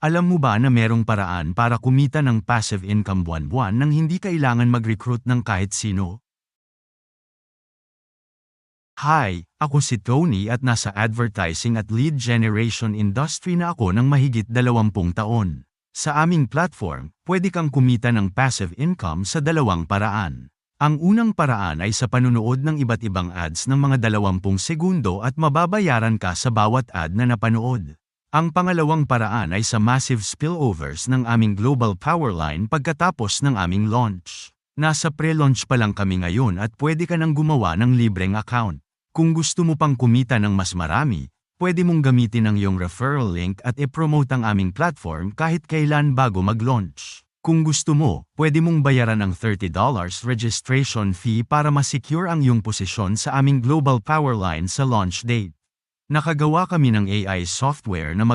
Alam mo ba na merong paraan para kumita ng passive income buwan-buwan nang hindi kailangan mag-recruit ng kahit sino? Hi, ako si Tony at nasa advertising at lead generation industry na ako ng mahigit 20 taon. Sa aming platform, pwede kang kumita ng passive income sa dalawang paraan. Ang unang paraan ay sa panunood ng iba't ibang ads ng mga 20 segundo at mababayaran ka sa bawat ad na napanood. Ang pangalawang paraan ay sa massive spillovers ng aming global powerline pagkatapos ng aming launch. Nasa pre-launch pa lang kami ngayon at pwede ka nang gumawa ng libreng account. Kung gusto mo pang kumita ng mas marami, pwede mong gamitin ang iyong referral link at i-promote ang aming platform kahit kailan bago mag-launch. Kung gusto mo, pwede mong bayaran ang $30 registration fee para ma-secure ang iyong posisyon sa aming global powerline sa launch date. Nakagawa kami ng AI software na